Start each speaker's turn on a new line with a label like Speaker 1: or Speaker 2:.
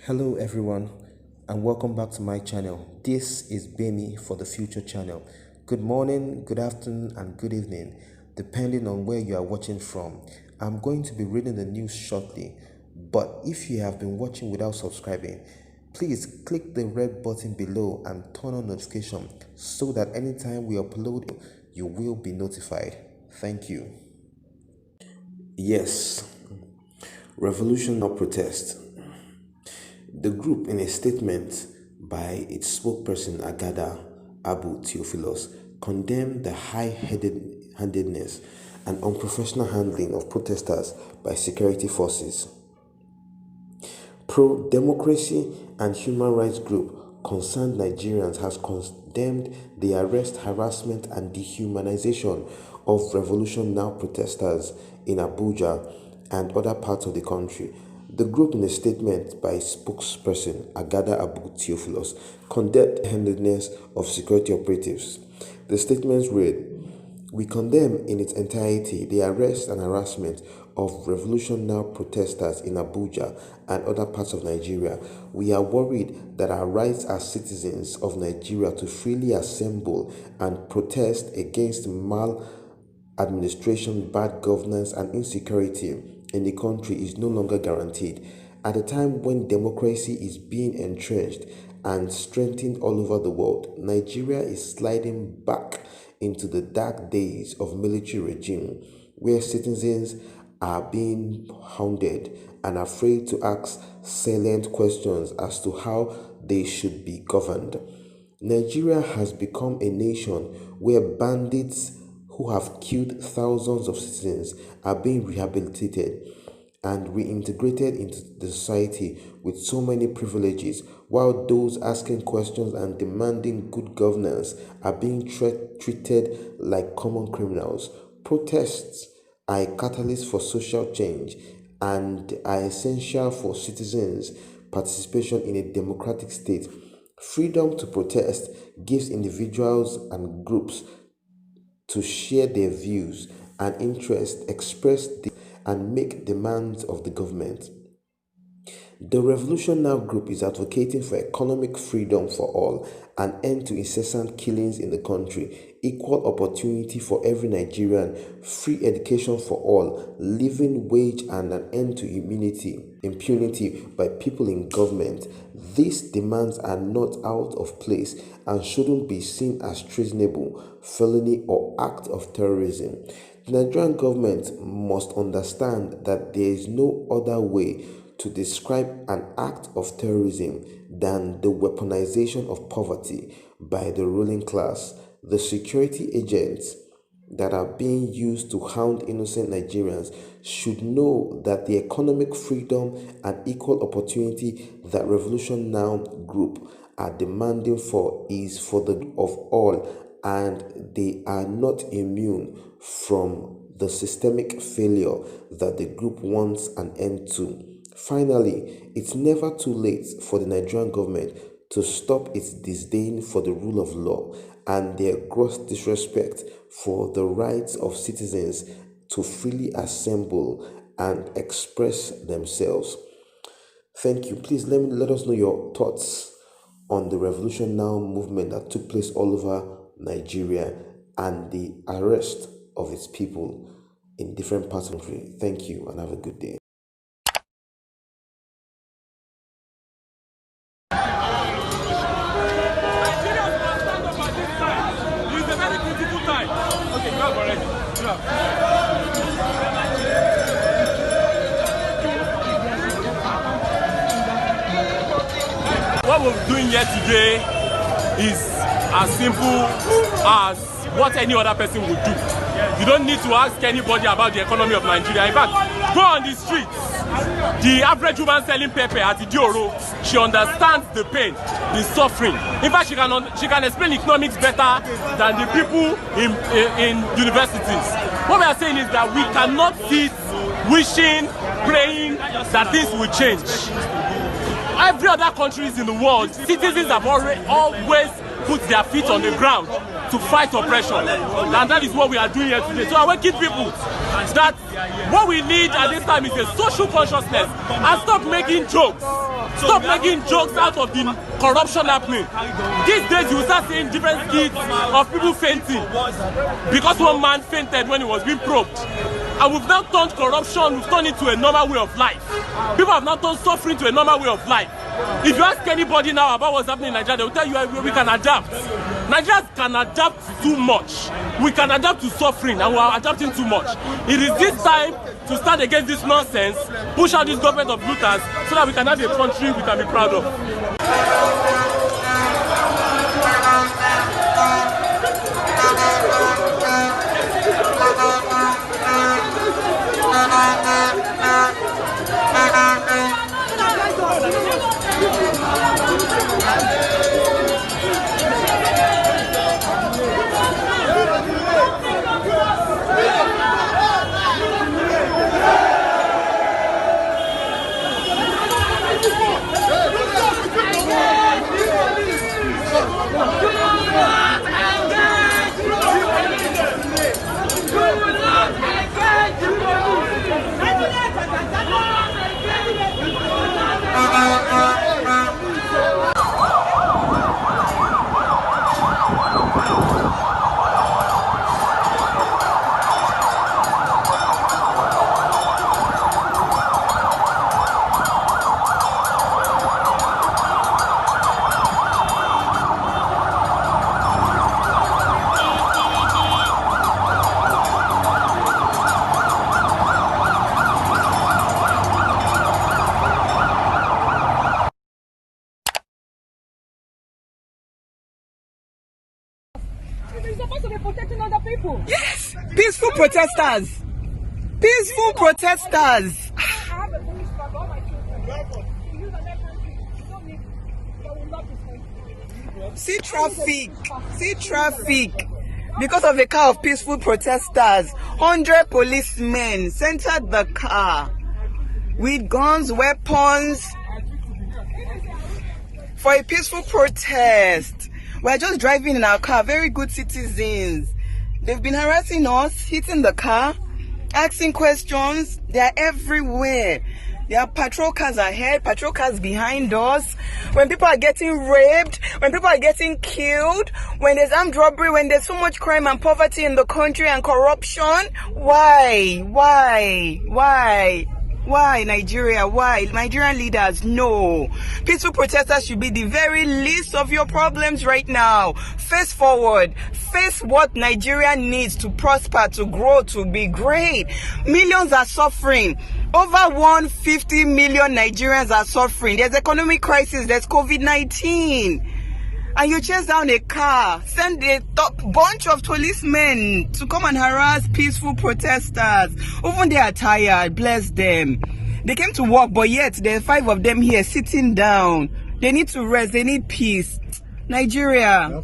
Speaker 1: Hello everyone and welcome back to my channel. This is Bemi for the Future channel. Good morning, good afternoon and good evening depending on where you are watching from. I'm going to be reading the news shortly, but if you have been watching without subscribing, please click the red button below and turn on notification so that anytime we upload you will be notified. Thank you. Yes, revolution or protest. The group, in a statement by its spokesperson Agada Abu Theophilus, condemned the high-handedness and unprofessional handling of protesters by security forces. Pro-democracy and human rights group Concerned Nigerians has condemned the arrest, harassment and dehumanization of Revolution Now protesters in Abuja and other parts of the country. The group, in a statement by spokesperson Agada Abu Theophilus, condemned the handedness of security operatives. The statement read, "We condemn in its entirety the arrest and harassment of Revolution Now protesters in Abuja and other parts of Nigeria. We are worried that our rights as citizens of Nigeria to freely assemble and protest against maladministration, bad governance and insecurity in the country is no longer guaranteed. At a time when democracy is being entrenched and strengthened all over the world, Nigeria is sliding back into the dark days of military regime where citizens are being hounded and afraid to ask salient questions as to how they should be governed. Nigeria has become a nation where bandits who have killed thousands of citizens are being rehabilitated and reintegrated into the society with so many privileges, while those asking questions and demanding good governance are being treated like common criminals. Protests are a catalyst for social change and are essential for citizens' participation in a democratic state. Freedom to protest gives individuals and groups to share their views and interests, express and make demands of the government. The Revolution Now group is advocating for economic freedom for all, an end to incessant killings in the country, equal opportunity for every Nigerian, free education for all, living wage and an end to impunity by people in government. These demands are not out of place and shouldn't be seen as treasonable, felony or act of terrorism. The Nigerian government must understand that there is no other way to describe an act of terrorism than the weaponization of poverty by the ruling class. The security agents that are being used to hound innocent Nigerians should know that the economic freedom and equal opportunity that Revolution Now group are demanding for is for the good of all, and they are not immune from the systemic failure that the group wants an end to. Finally, it's never too late for the Nigerian government to stop its disdain for the rule of law and their gross disrespect for the rights of citizens to freely assemble and express themselves. Thank you. Please let us know your thoughts on the Revolution Now movement that took place all over Nigeria and the arrest of its people in different parts of the country. Thank you and have a good day.
Speaker 2: Okay, you have already. You have. What we're doing here today is as simple as what any other person would do. You don't need to ask anybody about the economy of Nigeria. In fact, go on the streets. The average woman selling pepper at Idioro, she understands the pain, the suffering. In fact, she can explain economics better than the people in universities. What we are saying is that we cannot sit wishing, praying that things will change. Every other countries in the world, citizens have always put their feet on the ground to fight oppression, and that is what we are doing here today. So I want to keep people that what we need at this time is a social consciousness, and stop making jokes Stop making jokes out of the corruption happening. These days you will start seeing different skits of people fainting because one man fainted when he was being probed. And we've now turned corruption, we've turned it to a normal way of life. People have now turned suffering to a normal way of life. If you ask anybody now about what's happening in Nigeria, they will tell you we can adapt. Nigerians can adapt too much. We can adapt to suffering, and we are adapting too much. It is this time to stand against this nonsense, push out this government of looters, so that we can have a country we can be proud of.
Speaker 3: You're supposed to be protecting other people.
Speaker 4: Yes, peaceful protesters. Peaceful protesters.
Speaker 3: I have a police car for all my children. You use another country. You don't need. That will not be safe.
Speaker 4: See traffic. Because of a car of peaceful protesters, 100 policemen entered the car with guns, weapons for a peaceful protest. We're just driving in our car, very good citizens. They've been harassing us, hitting the car, asking questions. They're everywhere. There are patrol cars ahead, patrol cars behind us. When people are getting raped, when people are getting killed, when there's armed robbery, when there's so much crime and poverty in the country and corruption, why, Nigeria? Why? Nigerian leaders, no. Peaceful protesters should be the very least of your problems right now. Face forward. Face what Nigeria needs to prosper, to grow, to be great. Millions are suffering. Over 150 million Nigerians are suffering. There's economic crisis. There's COVID-19. And you chase down a car, send a bunch of policemen to come and harass peaceful protesters. Even they are tired, bless them. They came to work, but yet there are 5 of them here sitting down. They need to rest, they need peace. Nigeria.